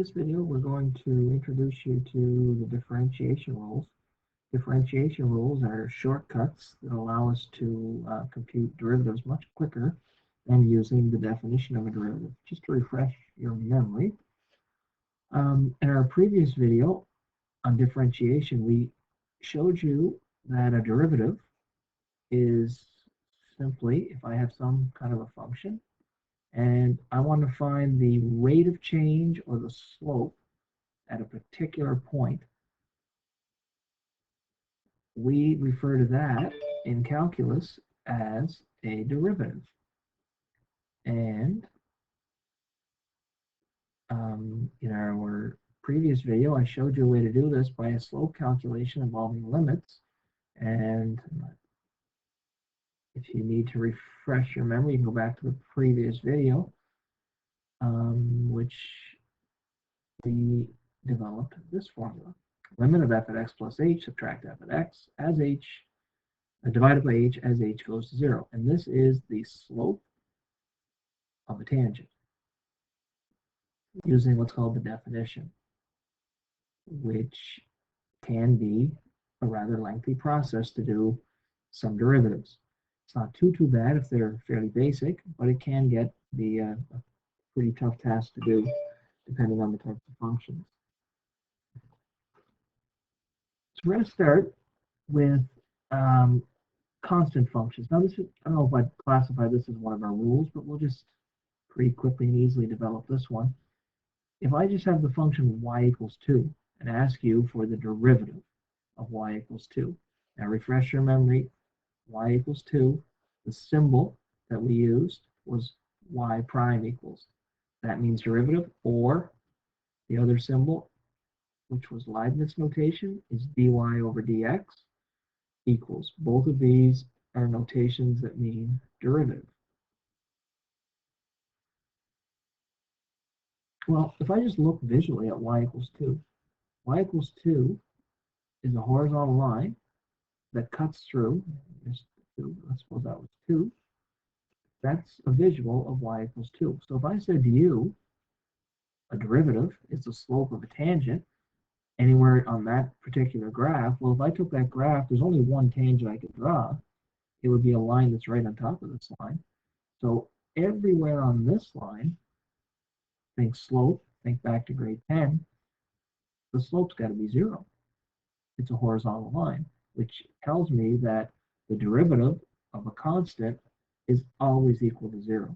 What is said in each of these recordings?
This video, we're going to introduce you to the differentiation rules. Differentiation rules are shortcuts that allow us to compute derivatives much quicker than using the definition of a derivative. Just to refresh your memory, in our previous video on differentiation, we showed you that a derivative is simply if I have some kind of a function and I want to find the rate of change or the slope at a particular point, we refer to that in calculus as a derivative. And in our previous video, I showed you a way to do this by a slope calculation involving limits. And if you need to refresh your memory, you can go back to the previous video, which we developed this formula. Limit of f at x plus h, subtract f at x as h, divided by h as h goes to 0. And this is the slope of a tangent using what's called the definition, which can be a rather lengthy process to do some derivatives. It's not too bad if they're fairly basic, but it can be a pretty tough task to do depending on the types of functions. So we're going to start with constant functions. Now this is, I don't know if I'd classify this as one of our rules, but we'll just pretty quickly and easily develop this one. If I just have the function y equals 2 and ask you for the derivative of y equals 2. Now refresh your memory, y equals 2, the symbol that we used was y prime equals. That means derivative, or the other symbol, which was Leibniz notation, is dy over dx equals. Both of these are notations that mean derivative. Well, if I just look visually at y equals 2, y equals 2 is a horizontal line that cuts through, let's suppose that was 2. That's a visual of y equals 2. So if I said to you, a derivative is the slope of a tangent anywhere on that particular graph, well, if I took that graph, there's only one tangent I could draw. It would be a line that's right on top of this line. So everywhere on this line, think slope, think back to grade 10, the slope's got to be 0. It's a horizontal line, which tells me that the derivative of a constant is always equal to 0.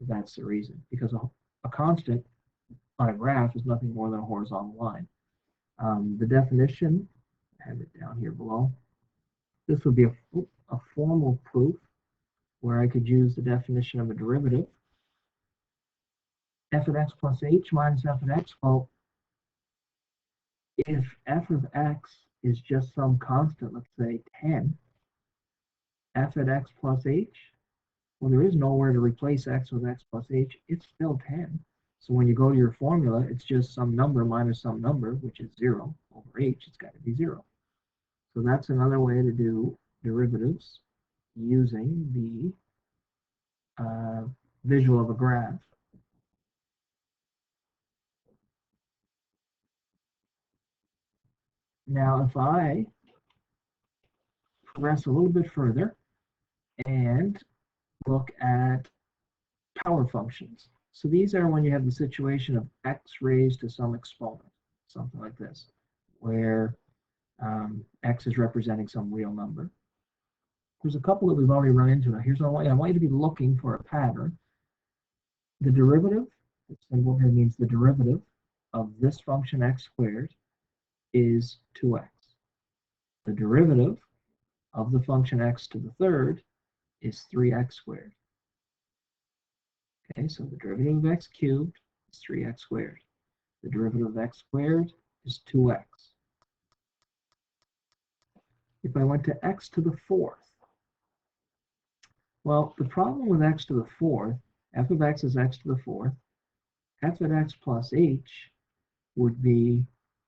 That's the reason, because a constant on a graph is nothing more than a horizontal line. The definition, I have it down here below. This would be a formal proof where I could use the definition of a derivative. F of x plus h minus f of x. Well, if f of x is just some constant, let's say 10, f at x plus h, well, there is nowhere to replace x with x plus h. It's still 10. So when you go to your formula, it's just some number minus some number, which is 0 over h. It's got to be 0. So that's another way to do derivatives using the visual of a graph. Now, if I progress a little bit further and look at power functions. So these are when you have the situation of x raised to some exponent, something like this, where x is representing some real number. There's a couple that we've already run into. Now, here's what I want you to be looking for a pattern. The derivative, the symbol here means the derivative of this function x squared is 2x. The derivative of the function x to the third is 3x squared. Okay, so the derivative of x cubed is 3x squared. The derivative of x squared is 2x. If I went to x to the fourth, well, the problem with x to the fourth, f of x is x to the fourth, f at x plus h would be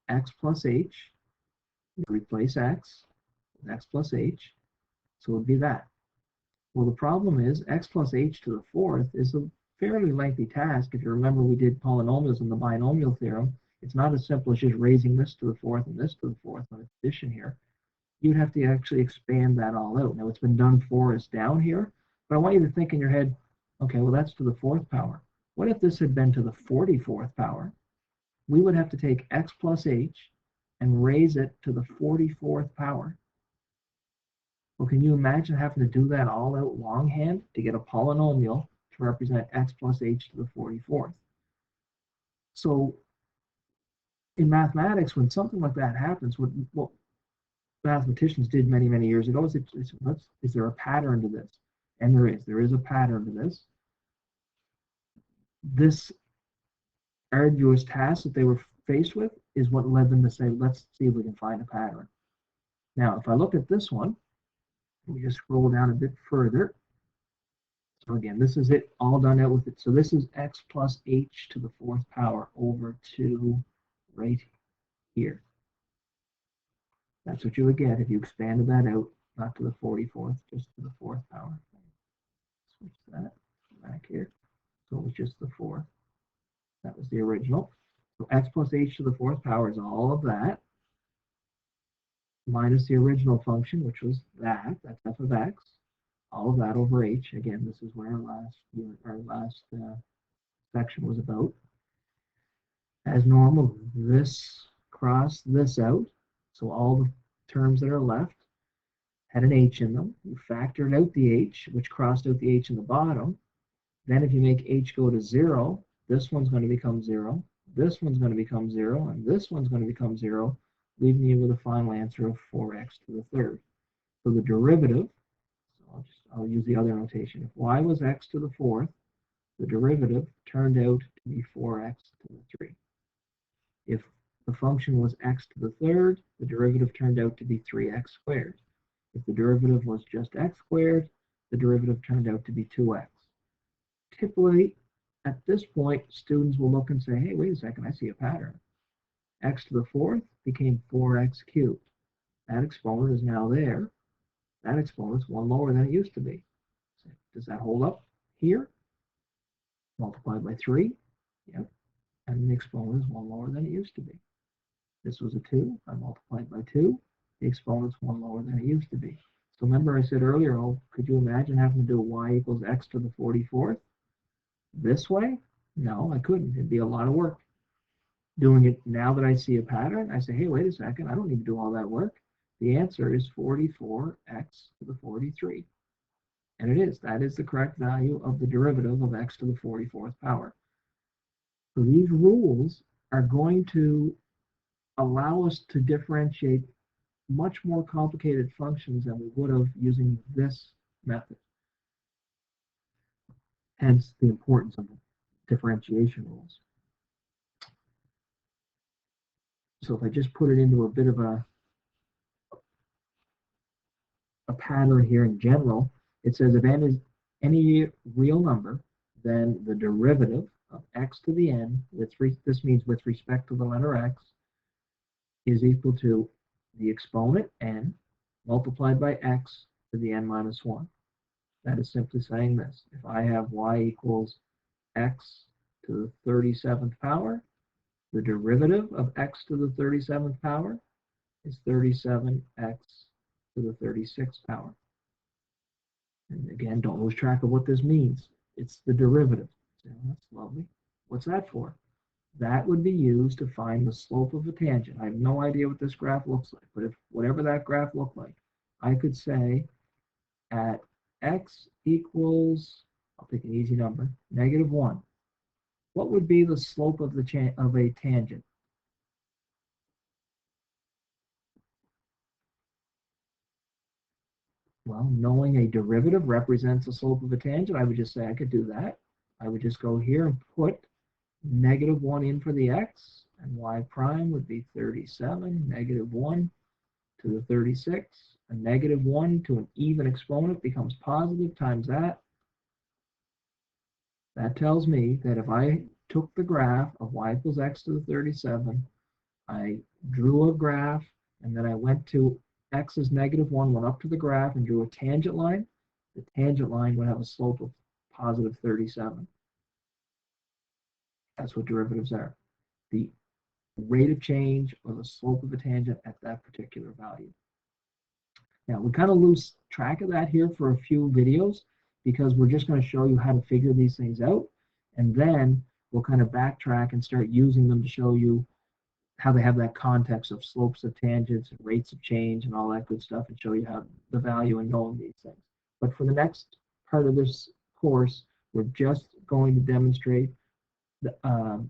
x plus h. You replace x with x plus h, so it would be that. Well, the problem is x plus h to the fourth is a fairly lengthy task. If you remember, we did polynomials in the binomial theorem. It's not as simple as just raising this to the fourth and this to the fourth on addition here. You'd have to actually expand that all out. Now, it's been done for us down here, but I want you to think in your head, okay, well, that's to the fourth power. What if this had been to the 44th power? We would have to take x plus h and raise it to the 44th power. Well, can you imagine having to do that all out longhand to get a polynomial to represent x plus h to the 44th? So in mathematics, when something like that happens, what mathematicians did many, many years ago is there a pattern to this? And there is a pattern to this. This arduous task that they were faced with is what led them to say, let's see if we can find a pattern. Now, if I look at this one, we just scroll down a bit further. So again, this is it all done out with it. So this is x plus h to the fourth power over to right here. That's what you would get if you expanded that out, not to the 44th, just to the fourth power. Switch that back here. So it was just the fourth. That was the original. So x plus h to the fourth power is all of that, minus the original function, which was that's f of x, all of that over h. Again, this is where our last section was about. As normal, this cross this out, so all the terms that are left had an h in them. You factored out the h, which crossed out the h in the bottom. Then if you make h go to 0, this one's going to become 0, this one's going to become 0, and this one's going to become 0, leaving you with a final answer of 4x to the third. So the derivative, so I'll use the other notation. If y was x to the fourth, the derivative turned out to be 4x to the 3. If the function was x to the third, the derivative turned out to be 3x squared. If the derivative was just x squared, the derivative turned out to be 2x. Typically, at this point, students will look and say, hey, wait a second, I see a pattern. X to the fourth became 4x cubed. That exponent is now there. That exponent's one lower than it used to be. So does that hold up here? Multiplied by 3. Yep. And the exponent is one lower than it used to be. This was a 2. I multiplied by 2. The exponent's one lower than it used to be. So remember I said earlier, oh, could you imagine having to do y equals x to the 44th? This way? No, I couldn't. It'd be a lot of work. Doing it now that I see a pattern, I say, hey, wait a second, I don't need to do all that work. The answer is 44x to the 43. And it is. That is the correct value of the derivative of x to the 44th power. So these rules are going to allow us to differentiate much more complicated functions than we would have using this method. Hence the importance of the differentiation rules. So if I just put it into a bit of a pattern here in general, it says if n is any real number, then the derivative of x to the n, this means with respect to the letter x, is equal to the exponent n multiplied by x to the n minus 1. That is simply saying this. If I have y equals x to the 37th power, the derivative of x to the 37th power is 37x to the 36th power. And again, don't lose track of what this means. It's the derivative. So that's lovely. What's that for? That would be used to find the slope of a tangent. I have no idea what this graph looks like, but if whatever that graph looked like, I could say at x equals, I'll pick an easy number, -1. What would be the slope of a tangent? Well, knowing a derivative represents the slope of a tangent, I would just say I could do that. I would just go here and put -1 in for the x, and y prime would be 37, -1 to the 36, a -1 to an even exponent becomes positive times that. That tells me that if I took the graph of y equals x to the 37, I drew a graph, and then I went to x is -1, went up to the graph and drew a tangent line, the tangent line would have a slope of positive 37. That's what derivatives are. The rate of change or the slope of a tangent at that particular value. Now, we kind of lose track of that here for a few videos because we're just going to show you how to figure these things out. And then we'll kind of backtrack and start using them to show you how they have that context of slopes of tangents and rates of change and all that good stuff, and show you how the value in knowing these things. But for the next part of this course, we're just going to demonstrate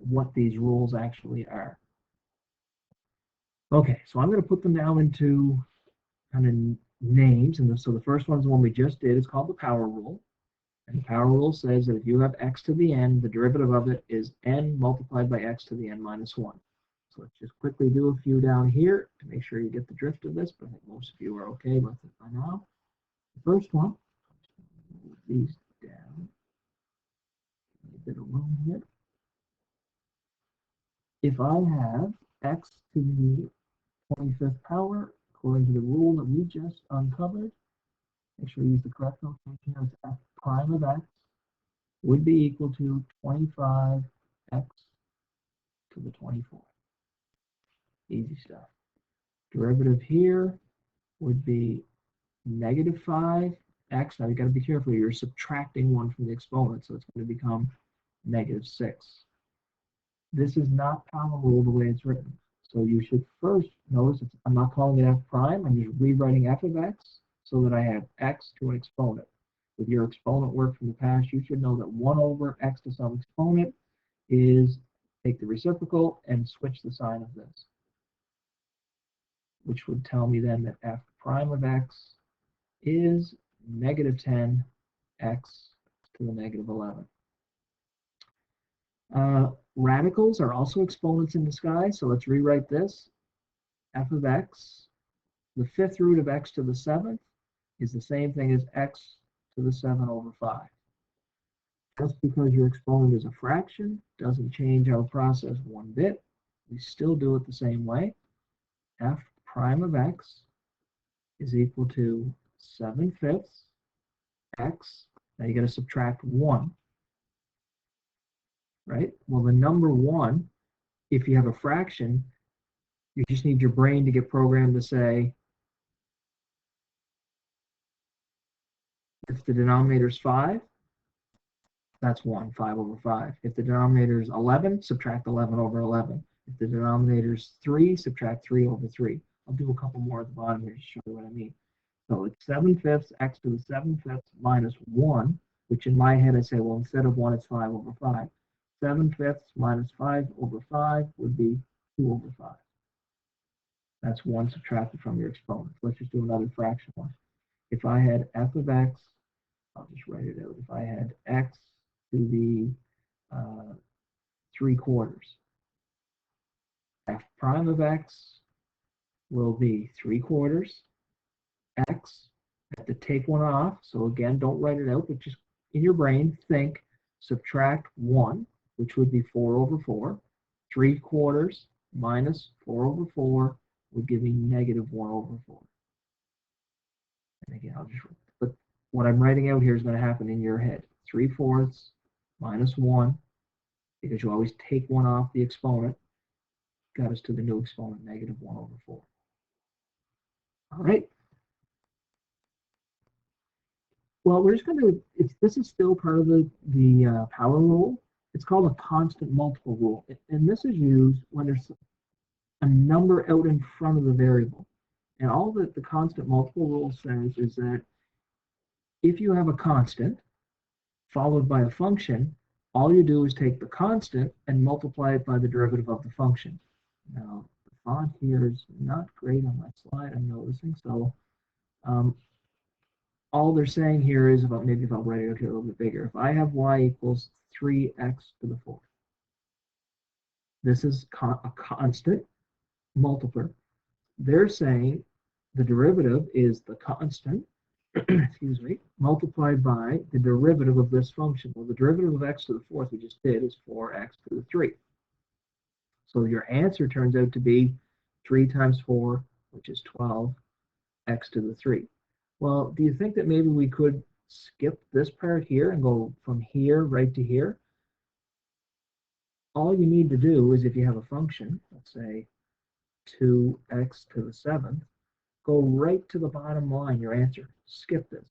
what these rules actually are. Okay, so I'm going to put them now into kind of names. And so the first one is the one we just did. It's called the power rule. And the power rule says that if you have x to the n, the derivative of it is n multiplied by x to the n minus 1. So let's just quickly do a few down here to make sure you get the drift of this, but I think most of you are okay with it by now. The first one, move these down, a bit of room here. If I have x to the 25th power, according to the rule that we just uncovered, make sure you use the correct notation as f prime of x would be equal to 25x to the 24th. Easy stuff. Derivative here would be negative 5x. Now you got to be careful. You're subtracting 1 from the exponent, so it's going to become negative 6. This is not power rule the way it's written. So you should first notice I'm not calling it f prime. I'm just rewriting f of x so that I have x to an exponent. With your exponent work from the past, you should know that 1 over x to some exponent is take the reciprocal and switch the sign of this, which would tell me then that f prime of x is negative 10x to the negative 11. Radicals are also exponents in disguise, so let's rewrite this. F of x, the 5th root of x to the 7th is the same thing as x to the 7 over 5. Just because your exponent is a fraction doesn't change our process one bit. We still do it the same way. F prime of x is equal to 7/5 x. Now you got to subtract 1, right? Well, the number 1, if you have a fraction, you just need your brain to get programmed to say, if the denominator is 5, that's 1, 5 over 5. If the denominator is 11, subtract 11 over 11. If the denominator is 3, subtract 3 over 3. I'll do a couple more at the bottom here to show you what I mean. So it's 7/5 x to the 7/5 minus 1, which in my head I say, well, instead of 1, it's 5 over 5. 7/5 minus 5 over 5 would be 2 over 5. That's 1 subtracted from your exponent. Let's just do another fraction one. If I had f of x, I'll just write it out. If I had x to the 3/4, f prime of x will be 3/4 x. I have to take 1 off. So again, don't write it out, but just in your brain, think, subtract 1, which would be 4 over 4. 3/4 minus 4 over 4 would give me negative 1 over 4. And again, I'll just, but what I'm writing out here is going to happen in your head. 3/4 minus 1, because you always take 1 off the exponent, got us to the new exponent, negative 1 over 4. All right. Well, we're just going to, this is still part of the power rule. It's called a constant multiple rule. And this is used when there's a number out in front of the variable. And all that the constant multiple rule says is that if you have a constant followed by a function, all you do is take the constant and multiply it by the derivative of the function. Now, the font here is not great on my slide, I'm noticing. So all they're saying here is about, maybe if I'll write it out here a little bit bigger. If I have y equals 3x to the 4th, this is a constant multiplier. They're saying the derivative is the constant, excuse me, multiplied by the derivative of this function. Well, the derivative of x to the 4th we just did is 4x to the 3. So your answer turns out to be 3 times 4, which is 12, x to the 3. Well, do you think that maybe we could skip this part here and go from here right to here? all you need to do is if you have a function, let's say 2x to the 7th, go right to the bottom line, your answer. Skip this.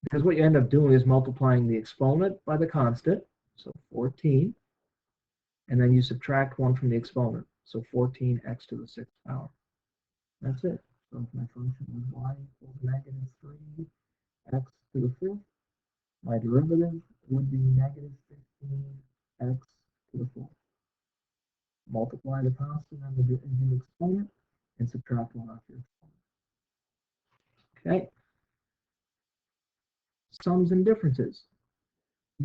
Because what you end up doing is multiplying the exponent by the constant, so 14, and then you subtract 1 from the exponent, so 14x to the 6th power. That's it. So if my function was y equals negative 3x to the 5th, my derivative would be negative 15x to the 4th. Multiply the constant and the exponent and subtract 1 off your exponent. Okay. Sums and differences.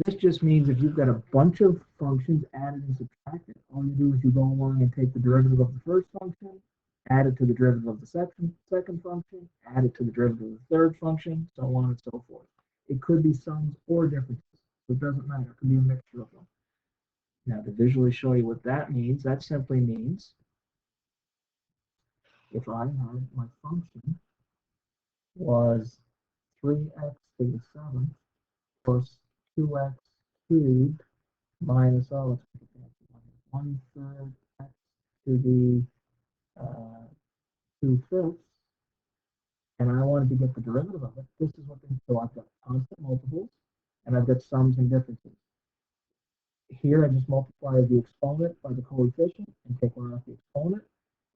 This just means if you've got a bunch of functions added and subtracted, all you do is you go along and take the derivative of the first function, add it to the derivative of the second function, add it to the derivative of the third function, so on and so forth. It could be sums or differences. So it doesn't matter. It could be a mixture of them. Now, to visually show you what that means, that simply means if I had my function was 3x to the 7th plus 2x cubed minus, oh, let's make it 1/3 x to the 2/5, and I wanted to get the derivative of it. This is what they, so I've got constant multiples, and I've got sums and differences. Here, I just multiply the exponent by the coefficient and take one off the exponent,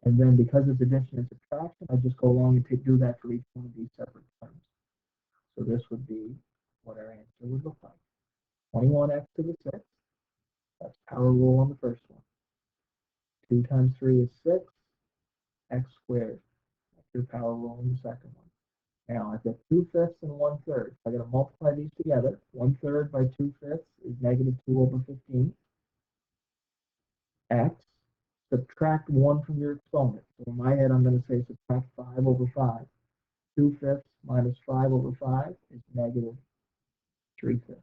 and then because it's addition and subtraction, I just go along and do that for each one of these separate terms. So this would be what our answer would look like. 21x to the 6th, that's power rule on the first one. 2 times 3 is 6, x squared. That's your power rule on the second one. Now I've got 2/5 and 1/3. I got to multiply these together. 1/3 by 2/5 is negative 2 over 15. X. Subtract 1 from your exponent. So in my head, I'm going to say subtract 5 over 5. 2/5 minus 5 over 5 is negative 3/5.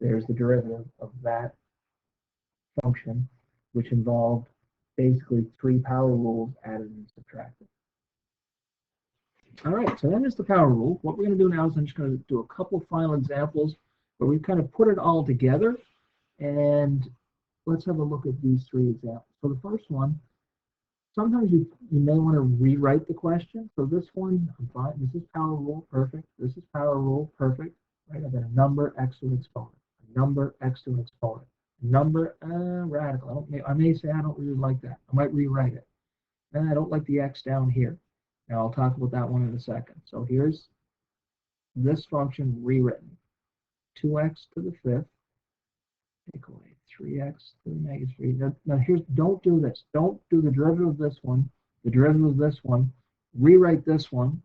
There's the derivative of that function, which involved basically 3 power rules added and subtracted. All right, so that is the power rule. What we're going to do now is I'm just going to do a couple final examples where we've kind of put it all together, and let's have a look at these 3 examples. So the first one, sometimes you may want to rewrite the question. So this one, I'm fine. This is power rule, perfect. This is power rule, perfect. Right, I've got a number x to an exponent, a number x to an exponent, a number radical. I may say I don't really like that. I might rewrite it. And I don't like the x down here. Now I'll talk about that one in a second. So here's this function rewritten. 2x to the 5th, take away 3x to the negative 3. Now here's, don't do this. Don't do the derivative of this one, the derivative of this one, rewrite this one,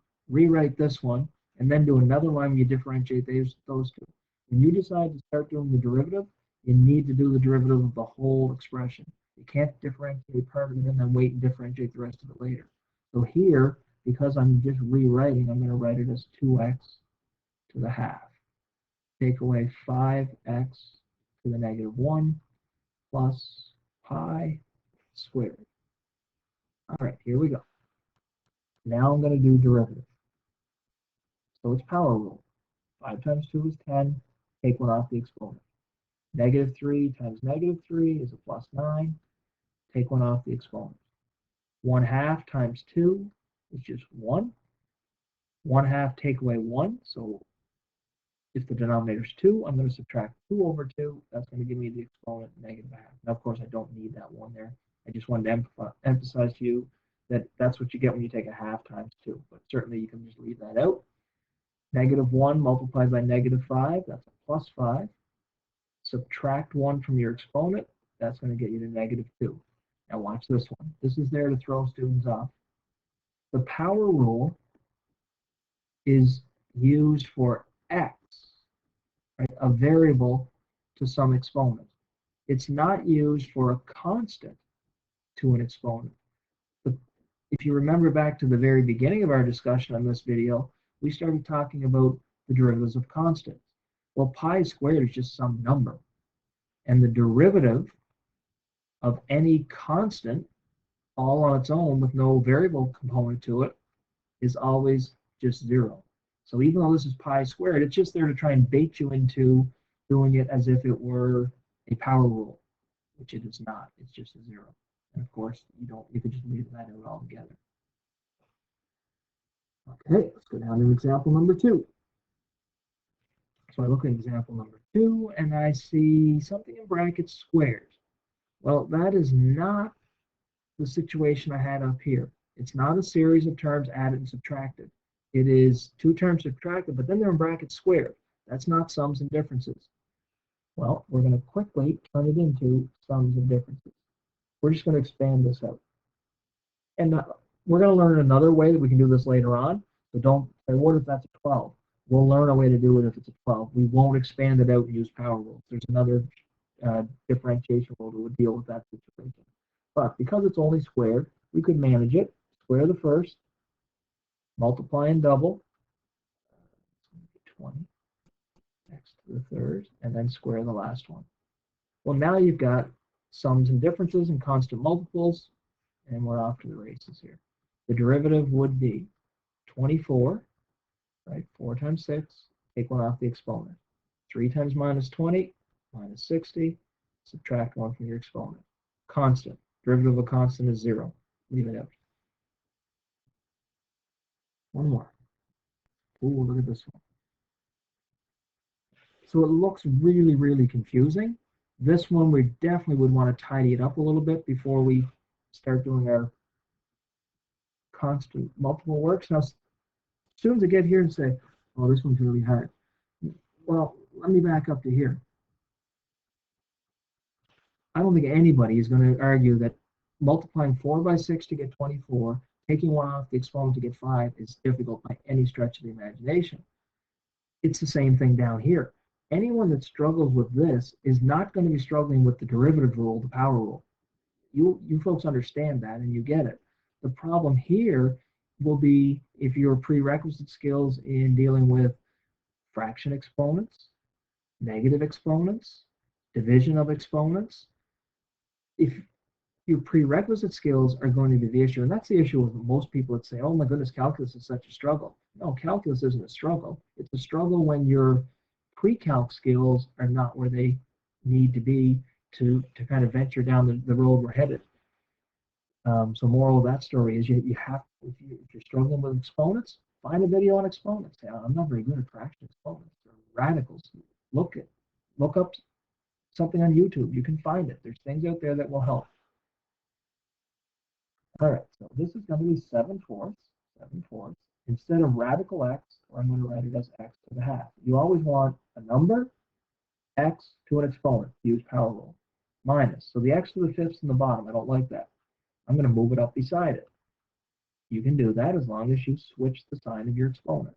and then do another line where you differentiate those two. When you decide to start doing the derivative, you need to do the derivative of the whole expression. You can't differentiate part of it and then wait and differentiate the rest of it later. So here, because I'm just rewriting, I'm going to write it as 2x to the half. Take away 5x to the negative 1 plus pi squared. All right, here we go. Now I'm going to do derivative. So it's power rule. 5 times 2 is 10. Take 1 off the exponent. Negative 3 times negative 3 is a plus 9. Take 1 off the exponent. 1/2 times 2 is just 1. 1/2 take away 1. So if the denominator is 2, I'm going to subtract 2 over 2. That's going to give me the exponent negative 1/2. Now, of course, I don't need that 1 there. I just wanted to emphasize to you that that's what you get when you take a half times 2. But certainly you can just leave that out. Negative 1 multiplied by negative 5, that's a plus 5. Subtract 1 from your exponent, that's going to get you to negative 2. Now watch this one. This is there to throw students off. The power rule is used for x, right, a variable to some exponent. It's not used for a constant to an exponent. But if you remember back to the very beginning of our discussion on this video, we started talking about the derivatives of constants. Well, pi squared is just some number. And the derivative of any constant, all on its own with no variable component to it, is always just 0. So even though this is pi squared, it's just there to try and bait you into doing it as if it were a power rule. which it is not. It's just a 0. And of course, you could just leave that out altogether. Okay, let's go down to example number 2. So I look at example number 2, and I see something in brackets squared. Well, that is not the situation I had up here. It's not a series of terms added and subtracted. It is 2 terms subtracted, but then they're in brackets squared. That's not sums and differences. Well, we're going to quickly turn it into sums and differences. We're just going to expand this out. And we're going to learn another way that we can do this later on. So don't say, what if that's a 12? We'll learn a way to do it if it's a 12. We won't expand it out and use power rules. There's another differentiation rule that would deal with that situation. But because it's only squared, we could manage it. Square the first, multiply and double, 20, x to the third, and then square the last one. Well, now you've got sums and differences and constant multiples, and we're off to the races here. The derivative would be 24, right? 4 times 6, take 1 off the exponent. 3 times minus 20, minus 60, subtract 1 from your exponent. Constant. Derivative of a constant is 0. Leave it out. One more. Ooh, look at this one. So it looks really, really confusing. This one, we definitely would want to tidy it up a little bit before we start doing our constant multiple works. Now, as soon as I get here and say, oh, this one's really hard. Well, let me back up to here. I don't think anybody is going to argue that multiplying 4 by 6 to get 24, taking 1 off the exponent to get 5 is difficult by any stretch of the imagination. It's the same thing down here. Anyone that struggles with this is not going to be struggling with the derivative rule, the power rule. You folks understand that and you get it. The problem here will be if your prerequisite skills in dealing with fraction exponents, negative exponents, division of exponents. If your prerequisite skills are going to be the issue, and that's the issue with most people that say, oh my goodness, calculus is such a struggle. No, calculus isn't a struggle. It's a struggle when your pre-calc skills are not where they need to be to kind of venture down the road we're headed. So moral of that story is you have, if you're struggling with exponents, find a video on exponents. Say, I'm not very good at fraction exponents or radicals. Look up something on YouTube. You can find it. There's things out there that will help. All right, so this is going to be 7/4. Instead of radical x, I'm going to write it as x to the half. You always want a number, x to an exponent. Use power rule. Minus. So the x to the fifth's in the bottom. I don't like that. I'm going to move it up beside it. You can do that as long as you switch the sign of your exponent.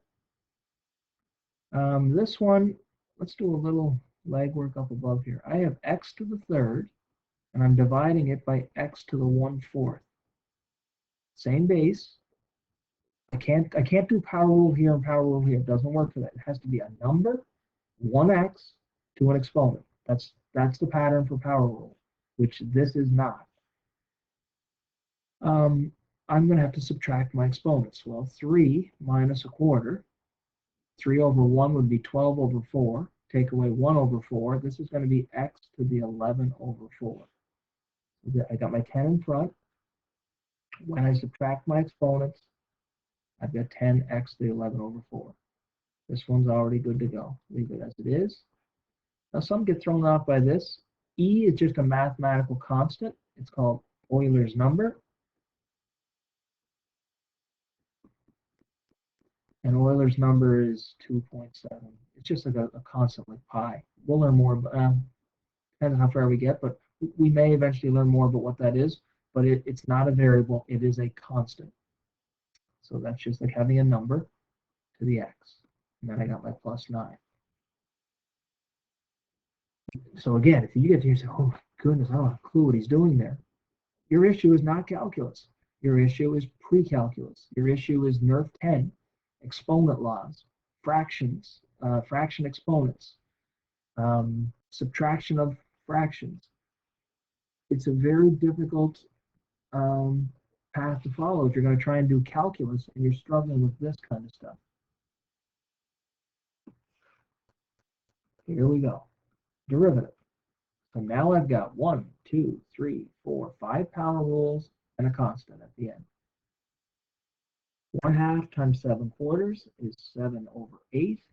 This one, let's do a little legwork up above here. I have x to the third, and I'm dividing it by x to the 1/4. Same base. I can't do power rule here and power rule here. It doesn't work for that. It has to be a number, 1x to an exponent. That's the pattern for power rule, which this is not. I'm going to have to subtract my exponents. Well, 3 minus 1/4. 3 over 1 would be 12 over 4. Take away 1 over 4. This is going to be x to the 11 over 4. I got my 10 in front. When I subtract my exponents, I've got 10x to the 11 over 4. This one's already good to go. Leave it as it is. Now some get thrown off by this. E is just a mathematical constant. It's called Euler's number. And Euler's number is 2.7. It's just like a constant like pi. We'll learn more, depending on how far we get, but we may eventually learn more about what that is, but it's not a variable, it is a constant. So that's just like having a number to the x. And then I got my plus 9. So again, if you get to here and say, oh my goodness, I don't have a clue what he's doing there. Your issue is not calculus. Your issue is pre-calculus. Your issue is NERF 10, exponent laws, fractions, fraction exponents, subtraction of fractions. It's a very difficult path to follow if you're going to try and do calculus and you're struggling with this kind of stuff. Here we go. Derivative. So now I've got 1, 2, 3, 4, 5 power rules and a constant at the end. 1/2 times 7/4 is 7/8.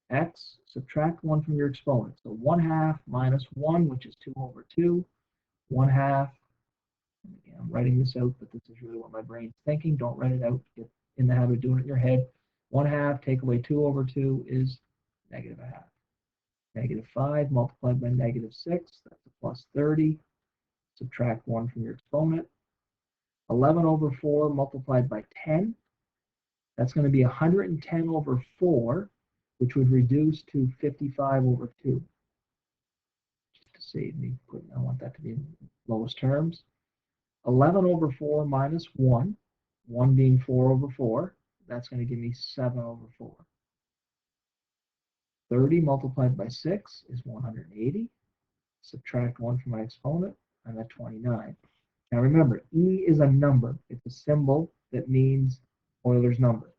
X, subtract 1 from your exponent. So 1/2 minus 1, which is 2/2. 1/2, again, I'm writing this out, but this is really what my brain's thinking. Don't write it out. Get in the habit of doing it in your head. 1/2, take away 2/2 is -1/2. -5 multiplied by -6, that's a plus 30. Subtract 1 from your exponent. 11/4 multiplied by 10, that's going to be 110/4, which would reduce to 55/2. Just to save me putting, I want that to be in lowest terms. 11/4 minus 1, 1 being 4/4, that's going to give me 7/4. 30 multiplied by 6 is 180. Subtract 1 from my exponent, I'm at 29. Now remember, E is a number. It's a symbol that means Euler's number.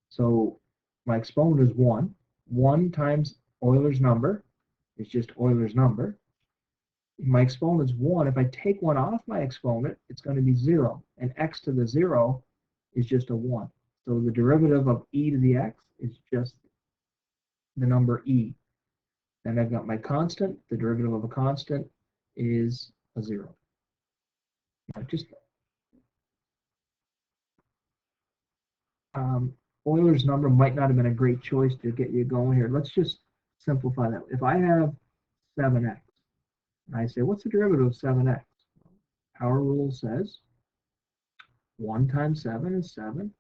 So my exponent is 1. 1 times Euler's number is just Euler's number. My exponent is 1. If I take 1 off my exponent, it's going to be 0. And x to the 0 is just a 1. So the derivative of e to the x is just the number e. Then I've got my constant. The derivative of a constant is a 0. Now just Euler's number might not have been a great choice to get you going here. Let's just simplify that. If I have 7x, and I say, what's the derivative of 7x? Power rule says 1 times 7 is 7.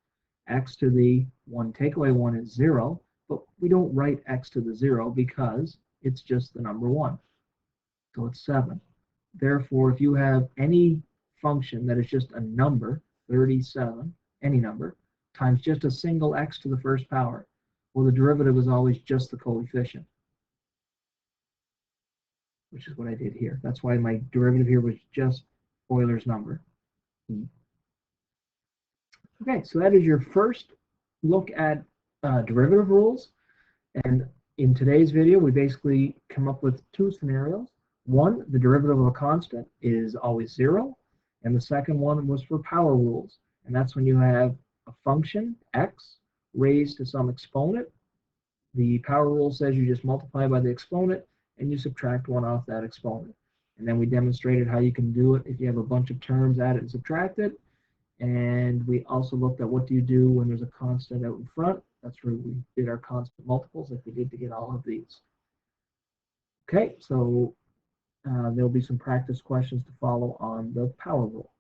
X to the 1 take away 1 is 0. But we don't write x to the 0 because it's just the number 1. So it's 7. Therefore, if you have any function that is just a number, 37, any number, times just a single x to the first power, well, the derivative is always just the coefficient, which is what I did here. That's why my derivative here was just Euler's number. Okay, so that is your first look at derivative rules. And in today's video, we basically come up with 2 scenarios. One, the derivative of a constant is always 0. And the second one was for power rules. And that's when you have a function, x, raised to some exponent. The power rule says you just multiply by the exponent and you subtract 1 off that exponent. And then we demonstrated how you can do it if you have a bunch of terms, add it and subtract it. And we also looked at what do you do when there's a constant out in front. That's where we did our constant multiples like we did to get all of these. Okay, so there'll be some practice questions to follow on the power rule.